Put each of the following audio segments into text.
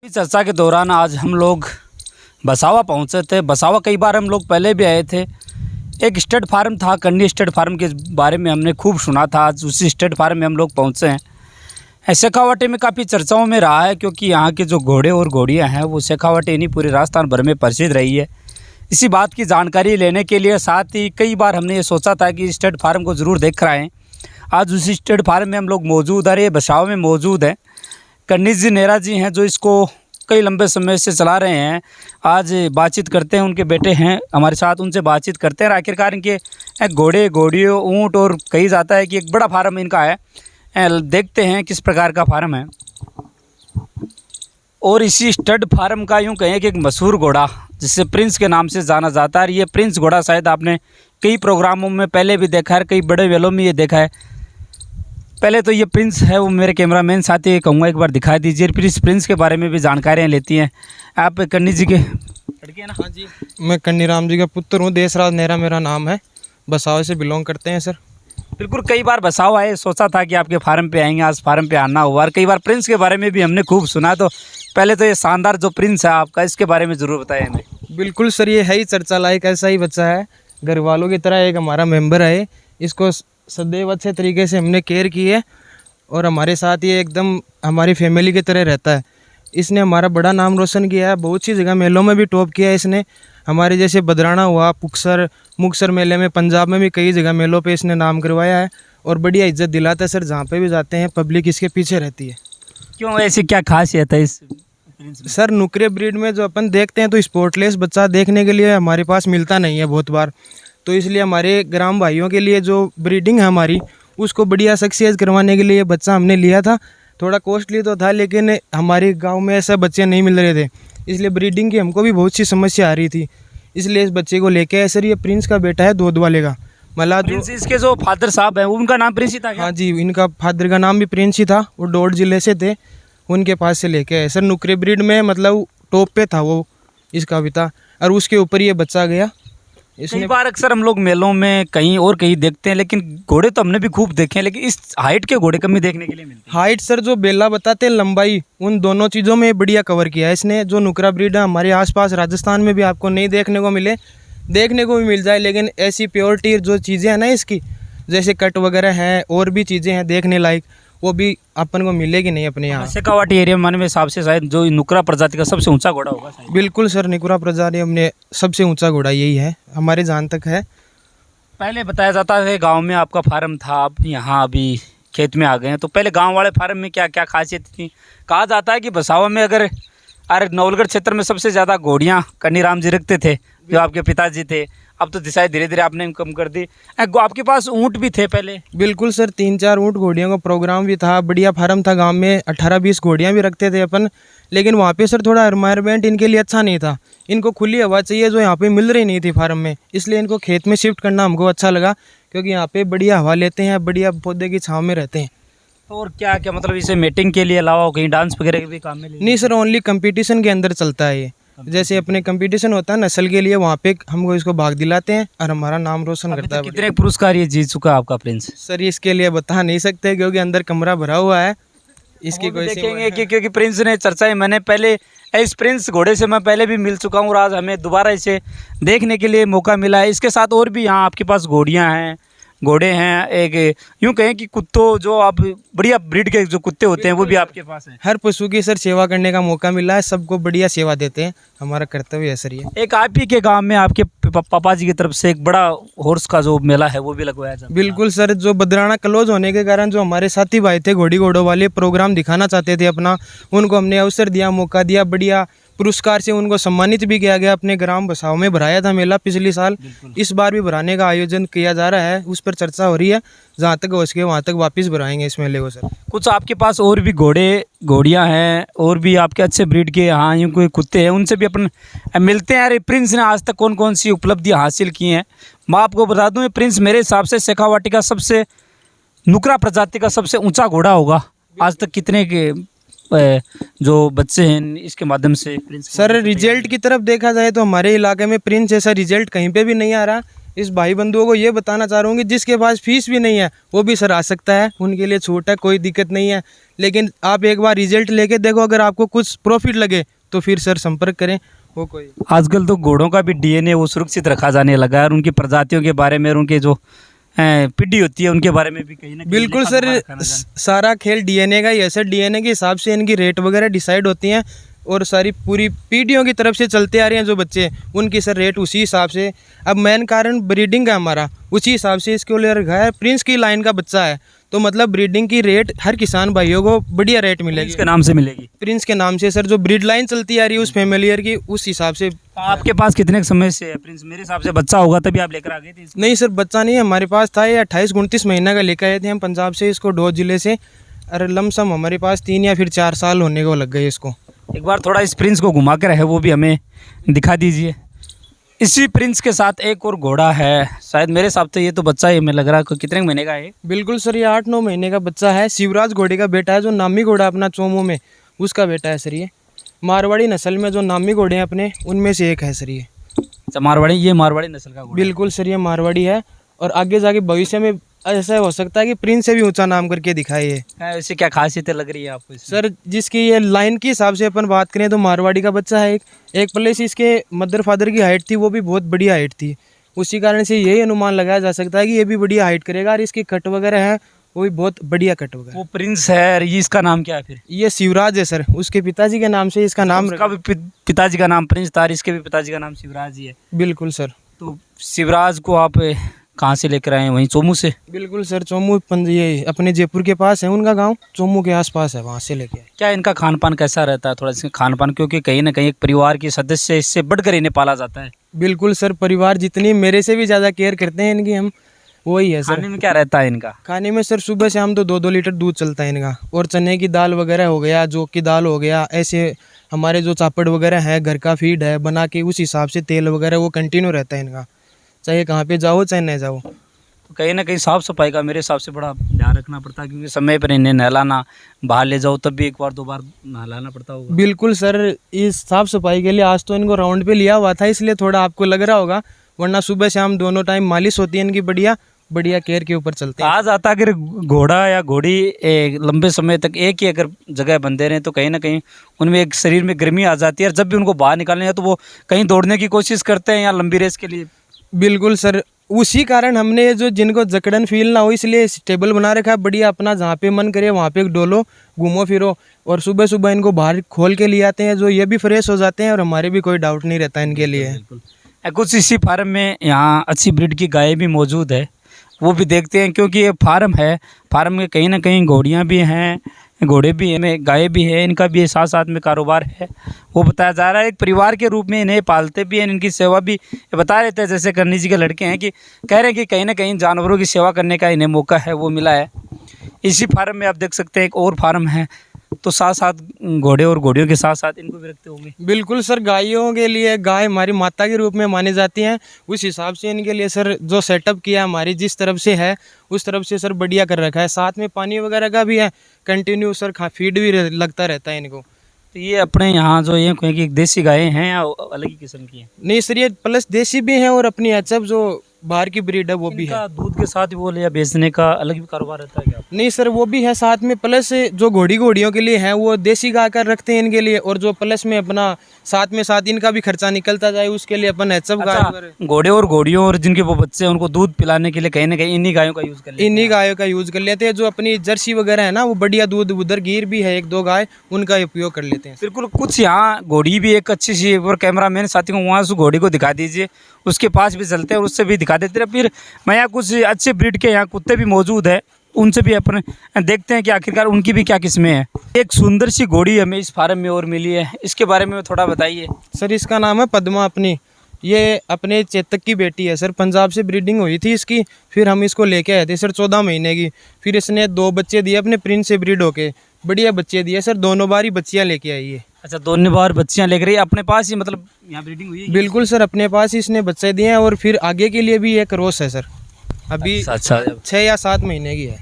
इस चर्चा के दौरान आज हम लोग बसावा पहुंचे थे। बसावा कई बार हम लोग पहले भी आए थे। एक स्टेट फार्म था, कन्नी स्टेट फार्म के बारे में हमने खूब सुना था। आज उसी स्टेट फार्म में हम लोग पहुंचे हैं। शेखावाटी में काफ़ी चर्चाओं में रहा है, क्योंकि यहाँ के जो घोड़े और घोड़ियाँ हैं वो शेखावाटी नहीं पूरे राजस्थान भर में प्रसिद्ध रही है। इसी बात की जानकारी लेने के लिए साथ ही कई बार हमने ये सोचा था कि स्टेट फार्म को ज़रूर देख कर आएँ। आज उसी स्टेट फार्म में हम लोग मौजूद है। ये बसावा में मौजूद है। कन्नीस जी नेहरा जी हैं जो इसको कई लंबे समय से चला रहे हैं। आज बातचीत करते हैं, उनके बेटे हैं हमारे साथ, उनसे बातचीत करते हैं। आखिरकार इनके घोड़े घोड़ियों ऊँट और कही जाता है कि एक बड़ा फार्म इनका है। देखते हैं किस प्रकार का फार्म है। और इसी स्टड फार्म का यूँ कहें कि एक मशहूर घोड़ा जिसे प्रिंस के नाम से जाना जाता है। ये प्रिंस घोड़ा शायद आपने कई प्रोग्रामों में पहले भी देखा है, कई बड़े मेलों में ये देखा है। पहले तो ये प्रिंस है, वो मेरे कैमरामैन साथी कहूँगा एक बार दिखा दीजिए। फिर इस प्रिंस के बारे में भी जानकारियाँ लेती हैं। आप कन्नी जी के लड़के हैं ना? हाँ जी, मैं कन्नी राम जी का पुत्र हूँ। देशराज नेहरा मेरा नाम है। बसाव से बिलोंग करते हैं सर। बिल्कुल, कई बार बसाव आए, सोचा था कि आपके फार्म पे आएंगे, आज फार्म पे आना हुआ। और कई बार प्रिंस के बारे में भी हमने खूब सुना। तो पहले तो ये शानदार जो प्रिंस है आपका, इसके बारे में ज़रूर बताएं हमें। बिल्कुल सर, ये है ही चर्चा लायक, ऐसा ही बच्चा है। घर वालों की तरह एक हमारा मेंबर है। इसको सदैव अच्छे तरीके से हमने केयर की है और हमारे साथ ये एकदम हमारी फैमिली की तरह रहता है। इसने हमारा बड़ा नाम रोशन किया है। बहुत सी जगह मेलों में भी टॉप किया है इसने। हमारे जैसे बदराना हुआ, मुक्तसर मेले में, पंजाब में भी कई जगह मेलों पे इसने नाम करवाया है और बढ़िया इज्जत दिलाता है सर। जहाँ पे भी जाते हैं पब्लिक इसके पीछे रहती है। क्यों, ऐसी क्या खासियत है इस प्रिंस में? सर नुकरे ब्रीड में जो अपन देखते हैं तो स्पोर्टलेस बच्चा देखने के लिए हमारे पास मिलता नहीं है बहुत बार। तो इसलिए हमारे ग्राम भाइयों के लिए जो ब्रीडिंग है हमारी, उसको बढ़िया सक्सेस करवाने के लिए बच्चा हमने लिया था। थोड़ा कॉस्टली तो था, लेकिन हमारे गांव में ऐसे बच्चे नहीं मिल रहे थे, इसलिए ब्रीडिंग की हमको भी बहुत सी समस्या आ रही थी। इसलिए इस बच्चे को लेके आए सर। ये प्रिंस का बेटा है दूध वाले का, मतलब प्रिंस इसके जो फादर साहब हैं उनका नाम प्रिंस ही था क्या? हाँ जी, इनका फादर का नाम भी प्रिंस ही था। वो डोड जिले से थे, उनके पास से लेके आए सर। नुकरे ब्रीड में मतलब टॉप पे था वो, इसका भी था। और उसके ऊपर ये बच्चा गया। कई बार अक्सर हम लोग मेलों में कहीं और कहीं देखते हैं, लेकिन घोड़े तो हमने भी खूब देखे हैं, लेकिन इस हाइट के घोड़े कम ही देखने के लिए मिलते हैं। हाइट सर जो बेला बताते हैं, लंबाई, उन दोनों चीज़ों में बढ़िया कवर किया है इसने। जो नुकरा ब्रीड है हमारे आसपास राजस्थान में भी आपको नहीं देखने को मिले, देखने को भी मिल जाए, लेकिन ऐसी प्योरिटी जो चीज़ें हैं ना इसकी, जैसे कट वगैरह है और भी चीज़ें हैं देखने लायक, वो भी अपन को मिलेगी नहीं अपने यहाँ। शेखावाटी एरिया में हिसाब से शायद जो नुकरा प्रजाति का सबसे ऊंचा घोड़ा होगा शायद। बिल्कुल सर, नुकरा प्रजाति हमने सबसे ऊंचा घोड़ा यही है, हमारे जहाँ तक है। पहले बताया जाता है गांव में आपका फार्म था, आप यहाँ अभी खेत में आ गए हैं। तो पहले गांव वाले फार्म में क्या क्या खासियत थी? कहा जाता है कि बसावा में अगर नवलगढ़ क्षेत्र में सबसे ज़्यादा घोड़ियाँ कन्नी राम जी रखते थे, जो आपके पिताजी थे। अब तो दिशाएं धीरे धीरे आपने कम कर दी। आपके पास ऊँट भी थे पहले? बिल्कुल सर, 3-4 ऊँट घोड़ियों का प्रोग्राम भी था। बढ़िया फार्म था गांव में, 18-20 घोड़ियाँ भी रखते थे अपन। लेकिन वहाँ पे सर थोड़ा एनवायरनमेंट इनके लिए अच्छा नहीं था। इनको खुली हवा चाहिए, जो यहाँ पे मिल रही नहीं थी फार्म में। इसलिए इनको खेत में शिफ्ट करना हमको अच्छा लगा, क्योंकि यहाँ पे बढ़िया हवा लेते हैं, बढ़िया पौधे की छाँव में रहते हैं। और क्या क्या मतलब इसे मीटिंग के लिए अलावा कहीं डांस वगैरह के भी काम में नहीं सर, ओनली कंपटीशन के अंदर चलता है ये। जैसे अपने कंपटीशन होता है नस्ल के लिए, वहाँ पे हमको इसको भाग दिलाते हैं और हमारा नाम रोशन करता है। कितने पुरस्कार ये जीत चुका है आपका प्रिंस? सर इसके लिए बता नहीं सकते, क्योंकि अंदर कमरा भरा हुआ है। इसकी कोई देखेंगे कि क्योंकि प्रिंस ने चर्चा है, मैंने पहले इस प्रिंस घोड़े से मैं पहले भी मिल चुका हूँ और आज हमें दोबारा इसे देखने के लिए मौका मिला है। इसके साथ और भी यहाँ आपके पास घोड़ियाँ हैं, घोड़े हैं। एक यूँ कहें कि कुत्तों, जो आप बढ़िया ब्रीड के जो कुत्ते होते हैं वो भी आपके पास हैं। हर पशु की सर सेवा करने का मौका मिला है, सबको बढ़िया सेवा देते हैं, हमारा कर्तव्य है सर ये। एक आप ही के गांव में आपके पापा जी की तरफ से एक बड़ा हॉर्स का जो मेला है वो भी लगवाया जाता है। बिल्कुल सर, जो बदराना क्लोज होने के कारण जो हमारे साथी भाई थे घोड़ों वाले प्रोग्राम दिखाना चाहते थे अपना, उनको हमने अवसर दिया, मौका दिया। बढ़िया पुरस्कार से उनको सम्मानित भी किया गया। अपने ग्राम बसाव में भराया था मेला पिछले साल, इस बार भी भराने का आयोजन किया जा रहा है, उस पर चर्चा हो रही है। जहाँ तक हो सके वहाँ तक वापस भराएंगे इस मेले को सर। कुछ आपके पास और भी घोड़ियाँ हैं और भी आपके अच्छे ब्रीड के यहाँ यूँ कोई कुत्ते हैं, उनसे भी अपन मिलते हैं। अरे प्रिंस ने आज तक कौन कौन सी उपलब्धियाँ हासिल की हैं? मैं आपको बता दूँ, प्रिंस मेरे हिसाब से शेखावाटी का सबसे नुकरा प्रजाति का सबसे ऊँचा घोड़ा होगा। आज तक कितने के जो बच्चे हैं इसके माध्यम से प्रिंस? सर रिजल्ट की तरफ देखा जाए तो हमारे इलाके में प्रिंस जैसा रिजल्ट कहीं पे भी नहीं आ रहा। इस भाई बंधुओं को ये बताना चाह रहा हूँ कि जिसके पास फीस भी नहीं है वो भी सर आ सकता है, उनके लिए छूट है, कोई दिक्कत नहीं है। लेकिन आप एक बार रिजल्ट लेके देखो, अगर आपको कुछ प्रॉफिट लगे तो फिर सर संपर्क करें। वो कोई आजकल तो घोड़ों का भी डीएनए वो सुरक्षित रखा जाने लगा है, और उनकी प्रजातियों के बारे में और उनके जो पीढ़ी होती है उनके बारे में भी कहीं ना कहीं बिल्कुल लिखा सर, हुआ रखा ना जाने। सारा खेल डीएनए का ही है सर। डीएनए के हिसाब से इनकी रेट वगैरह डिसाइड होती हैं, और सारी पूरी पीढ़ियों की तरफ से चलते आ रहे हैं जो बच्चे, उनकी सर रेट उसी हिसाब से। अब मेन कारण ब्रीडिंग का हमारा, उसी हिसाब से इसको ले रखा है। प्रिंस की लाइन का बच्चा है तो मतलब ब्रीडिंग की रेट हर किसान भाइयों को बढ़िया रेट मिलेगी इसके नाम से मिलेगी। प्रिंस के नाम से सर। जो ब्रीड लाइन चलती आ रही है उस फैमिलियर की, उस हिसाब से। आपके पास कितने समय से है प्रिंस? मेरे हिसाब से बच्चा होगा तभी आप लेकर आ गए थे इसको। नहीं सर, बच्चा नहीं हमारे पास था, ये 28-29 महीना का लेकर आए थे हम पंजाब से इसको, डोज जिले से। अरे लमसम हमारे पास 3 या फिर 4 साल होने को लग गए इसको। एक बार थोड़ा इस प्रिंस को घुमा कर है वो भी हमें दिखा दीजिए। इसी प्रिंस के साथ एक और घोड़ा है, शायद मेरे हिसाब से ये तो बच्चा ही हमें लग रहा है। कितने महीने का है? बिल्कुल सर, ये 8-9 महीने का बच्चा है। शिवराज घोड़े का बेटा है, जो नामी घोड़ा अपना चोमू में, उसका बेटा है सर। ये मारवाड़ी नस्ल में जो नामी घोड़े हैं अपने, उनमें से एक है सर ये। अच्छा, मारवाड़ी, ये मारवाड़ी नस्ल का घोड़ा। बिल्कुल सर, ये मारवाड़ी है, और आगे जाके भविष्य में ऐसा हो सकता है कि प्रिंस से भी ऊंचा नाम करके दिखाए ये। ऐसे क्या खासियतें लग रही है आपको इसमें? सर जिसकी ये लाइन के हिसाब से अपन बात करें तो मारवाड़ी का बच्चा है। एक प्लस इसके मदर फादर की हाइट थी, वो भी बहुत बढ़िया हाइट थी। उसी कारण से यही अनुमान लगाया जा सकता है कि ये भी बढ़िया हाइट करेगा, और इसकी कट वगैरह है वो भी बहुत बढ़िया कट वगैरह। वो प्रिंस है, ये इसका नाम क्या है फिर? ये शिवराज है सर, उसके पिताजी के नाम से इसका नाम उसका भी पिताजी का नाम प्रिंस था और इसके भी पिताजी का नाम शिवराज ही है। बिल्कुल सर। तो शिवराज को आप कहाँ से लेकर आए हैं? वहीं चोमू से? बिल्कुल सर, चोमू ये अपने जयपुर के पास है उनका गांव, चोमू के आसपास है, वहाँ से लेके आए। क्या इनका खान पान कैसा रहता है? थोड़ा इसका खान पान, क्योंकि कहीं ना कहीं एक परिवार के सदस्य इससे बढ़कर इन्हें पाला जाता है। बिल्कुल सर, परिवार जितनी मेरे से भी ज़्यादा केयर करते हैं इनकी हम, वही है सर। खाने में क्या रहता है इनका? खाने में सर सुबह शाम तो 2-2 लीटर दूध चलता है इनका, और चने की दाल वगैरह हो गया, जौ की दाल हो गया, ऐसे हमारे जो चापड़ वगैरह है, घर का फीड है बना के, उस हिसाब से तेल वगैरह वो कंटिन्यू रहता है इनका, चाहे कहाँ पे जाओ चाहे नहीं जाओ। तो कहीं ना कहीं साफ़ सफाई का मेरे हिसाब से बड़ा ध्यान रखना पड़ता है, क्योंकि समय पर इन्हें नहलाना, बाहर ले जाओ तब भी 1 बार 2 बार नहलाना पड़ता होगा। बिल्कुल सर, इस साफ़ सफाई के लिए आज तो इनको राउंड पे लिया हुआ था, इसलिए थोड़ा आपको लग रहा होगा, वरना सुबह शाम दोनों टाइम मालिश होती है इनकी, बढ़िया बढ़िया केयर के ऊपर चलते हैं। कहा जाता है अगर घोड़ा या घोड़ी लंबे समय तक एक ही अगर जगह बंधे रहें तो कहीं ना कहीं उनमें एक शरीर में गर्मी आ जाती है, और जब भी उनको बाहर निकालने हैं तो वो कहीं दौड़ने की कोशिश करते हैं या लंबी रेस के लिए। बिल्कुल सर, उसी कारण हमने जो जिनको जकड़न फील ना हो इसलिए स्टेबल बना रखा है बढ़िया, अपना जहाँ पे मन करे वहाँ पे डोलो, घूमो फिरो, और सुबह सुबह इनको बाहर खोल के ले आते हैं, जो ये भी फ्रेश हो जाते हैं और हमारे भी कोई डाउट नहीं रहता इनके लिए। बिल्कुल। कुछ इसी फार्म में यहाँ अच्छी ब्रीड की गाय भी मौजूद है, वो भी देखते हैं, क्योंकि ये फार्म है, फार्म में कहीं ना कहीं घोड़ियाँ भी हैं, घोड़े भी हैं, गाय भी है, इनका भी साथ साथ में कारोबार है। वो बताया जा रहा है एक परिवार के रूप में इन्हें पालते भी हैं, इनकी सेवा भी ये बता रहे थे, जैसे करनी जी के लड़के हैं कि कह रहे हैं कि कहीं ना कहीं जानवरों की सेवा करने का इन्हें मौका है वो मिला है। इसी फार्म में आप देख सकते हैं एक और फार्म है, तो साथ साथ घोड़े और घोड़ियों के साथ साथ इनको भी रखते होंगे। बिल्कुल सर, गायों के लिए गाय हमारी माता के रूप में मानी जाती हैं, उस हिसाब से इनके लिए सर जो सेटअप किया हमारी जिस तरफ से है उस तरफ से सर बढ़िया कर रखा है। साथ में पानी वगैरह का भी है कंटिन्यू सर, फीड भी लगता रहता है इनको। तो ये अपने यहाँ जो ये कोई कि देसी गायें हैं या अलग ही किस्म की हैं? नहीं सर, ये प्लस देसी भी हैं और अपनी एचएफ जो बाहर की ब्रीड है वो भी है। इनका दूध के साथ वो या बेचने का अलग भी कारोबार रहता है क्या? नहीं सर, वो भी है साथ में, प्लस जो घोड़ियों के लिए है वो देसी गाय कर रखते हैं इनके लिए, और जो प्लस में अपना साथ में साथ इनका भी खर्चा निकलता जाए उसके लिए अपन एचएफ गाय। घोड़े और घोड़ियों और जिनके वो बच्चे हैं उनको दूध पिलाने के लिए कहीं ना कहीं इन्हीं गायों का यूज़ कर लेते हैं। इन्हीं गायों का यूज़ कर लेते हैं, जो अपनी जर्सी वगैरह है ना वो बढ़िया दूध, उधर गिर भी है 1-2 गाय, उनका उपयोग कर लेते हैं। बिल्कुल। कुछ यहाँ घोड़ी भी एक अच्छी सी, और कैमरा मैन साथी को वहाँ से घोड़ी को दिखा दीजिए, उसके पास भी चलते हैं और उससे भी दिखा देते हैं। फिर मैं यहाँ कुछ अच्छे ब्रीड के यहाँ कुत्ते भी मौजूद है, उनसे भी अपन देखते हैं कि आखिरकार उनकी भी क्या किस्में हैं। एक सुंदर सी घोड़ी हमें इस फार्म में और मिली है, इसके बारे में थोड़ा बताइए। सर इसका नाम है पद्मा अपनी, ये अपने चेतक की बेटी है सर, पंजाब से ब्रीडिंग हुई थी इसकी, फिर हम इसको लेके आए थे सर 14 महीने की, फिर इसने 2 बच्चे दिए अपने प्रिंस से ब्रीड होके, बढ़िया बच्चे दिए सर, दोनों बार ही बच्चियाँ लेके आई है। अच्छा, दोनों बार बच्चियाँ लेकर रही अपने पास ही, मतलब यहाँ ब्रीडिंग हुई है? बिल्कुल सर, अपने पास ही इसने बच्चे दिए हैं, और फिर आगे के लिए भी एक क्रॉस है सर, अभी अच्छा 6 या 7 महीने की है।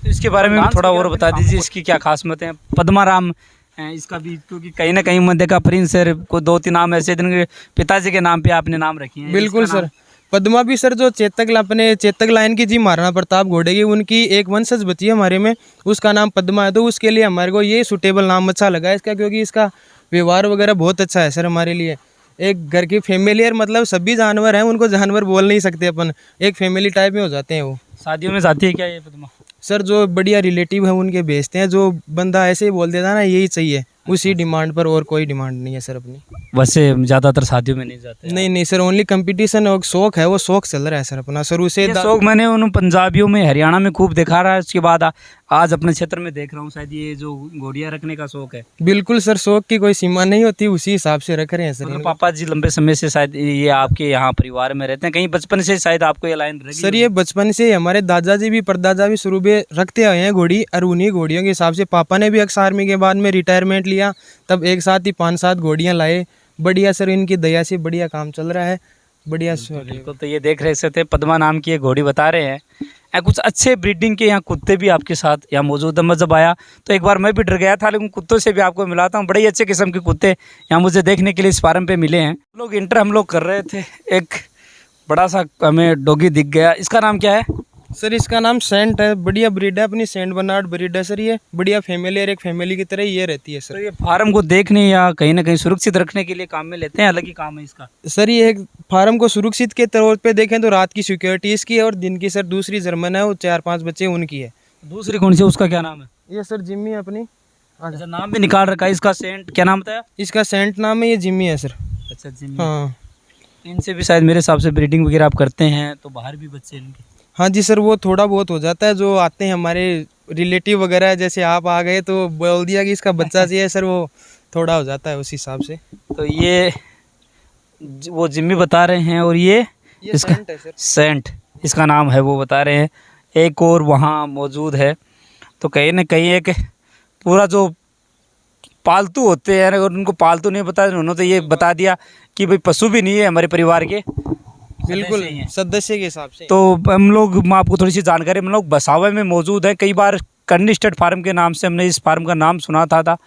तो इसके बारे में भी थोड़ा और बता दीजिए, इसकी क्या खासियत है? पद्माराम इसका भी, क्योंकि कहीं ना कहीं मध्य का प्रिंस है, को 2-3 नाम ऐसे जिनके पिताजी के नाम पे आपने नाम रखी है। बिल्कुल सर, पद्मा भी सर जो अपने चेतक लाइन की जी महाराणा प्रताप घोड़े की उनकी एक वंशज बची है हमारे में, उसका नाम पद्मा है। तो उसके लिए हमारे को ये सूटेबल नाम अच्छा लगा इसका, क्योंकि इसका व्यवहार वगैरह बहुत अच्छा है सर हमारे लिए। एक घर की फैमिलियर, मतलब सभी जानवर हैं, उनको जानवर बोल नहीं सकते अपन, एक फैमिली टाइप में हो जाते हैं वो। शादियों में जाती है क्या ये पद्मा? सर जो बढ़िया रिलेटिव है उनके भेजते हैं, जो बंदा ऐसे ही बोल देता है ना यही चाहिए, उसी डिमांड पर, और कोई डिमांड नहीं है सर अपनी। वैसे ज़्यादातर शादियों में नहीं जाते? नहीं सर, ओनली कंपटीशन और शौक है, वो शौक चल रहा है सर अपना सर उसे। ये शौक मैंने उन पंजाबियों में, हरियाणा में खूब देखा रहा है, उसके बाद आज अपने क्षेत्र में देख रहा हूँ, शायद ये जो घोड़ियाँ रखने का शौक है। बिल्कुल सर, शौक की कोई सीमा नहीं होती, उसी हिसाब से रख रहे हैं सर। मतलब पापा जी लंबे समय से शायद ये आपके यहाँ परिवार में रहते हैं, कहीं बचपन से शायद आपको ये लाइन रही? सर ये बचपन से हमारे दादाजी भी परदादा भी शुरू में रखते आए हैं घोड़ी, और उन्हीं घोड़ियों के हिसाब से पापा ने भी अक्सर आर्मी के बाद में रिटायरमेंट लिया, तब एक साथ ही 5-7 घोड़ियाँ लाए। बढ़िया सर, इनकी दया से बढ़िया काम चल रहा है, बढ़िया। बिल्कुल। तो ये देख रहे थे पद्मा नाम की एक घोड़ी बता रहे हैं। कुछ अच्छे ब्रीडिंग के यहाँ कुत्ते भी आपके साथ यहाँ मौजूद है। मैं जब आया तो एक बार मैं भी डर गया था, लेकिन कुत्तों से भी आपको मिलाता हूँ, बड़े ही अच्छे किस्म के कुत्ते यहाँ मुझे देखने के लिए इस फार्म पे मिले हैं। हम लोग कर रहे थे, एक बड़ा सा हमें डॉगी दिख गया। इसका नाम क्या है? सर इसका नाम सेंट है, बढ़िया ब्रीड है, अपनी सेंट बर्नार्ड ब्रीड है सर। ये बढ़िया फैमिली और एक फैमिली की तरह ये रहती है सर। तो ये फार्म को देखने या कहीं ना कहीं सुरक्षित रखने के लिए काम में लेते हैं, अलग ही काम है इसका? सर ये एक फार्म को सुरक्षित के तौर पे देखें तो रात की सिक्योरिटी इसकी है, और दिन की सर दूसरी जर्मन है, वो 4-5 बच्चे उनकी है। दूसरी कौन सी, उसका क्या नाम है? ये सर जिम्मी है अपनी। अच्छा, नाम भी निकाल रखा है इसका, सेंट। क्या नाम बताया? इसका सेंट नाम है, ये जिम्मी है सर। अच्छा, जिम्मी। हाँ, इनसे भी शायद मेरे हिसाब से ब्रीडिंग वगैरह आप करते हैं, तो बाहर भी बच्चे इनके? हाँ जी सर, वो थोड़ा बहुत हो जाता है, जो आते हैं हमारे रिलेटिव वगैरह, जैसे आप आ गए तो बोल दिया कि इसका बच्चा चाहिए सर, वो थोड़ा हो जाता है उस हिसाब से। तो ये वो जिम्मी बता रहे हैं, और ये इसका सेंट है सर। सेंट इसका नाम है, वो बता रहे हैं। एक और वहाँ मौजूद है। तो कहीं ना कहीं एक पूरा जो पालतू होते हैं, अगर उनको पालतू नहीं बताया उन्होंने, तो ये बता दिया कि भाई पशु भी नहीं है, हमारे परिवार के बिल्कुल सदस्य के हिसाब से। तो हम लोग, मैं आपको थोड़ी सी जानकारी, हम लोग बसावे में मौजूद हैं। कई बार कर्नी स्टेट फार्म के नाम से हमने इस फार्म का नाम सुना था।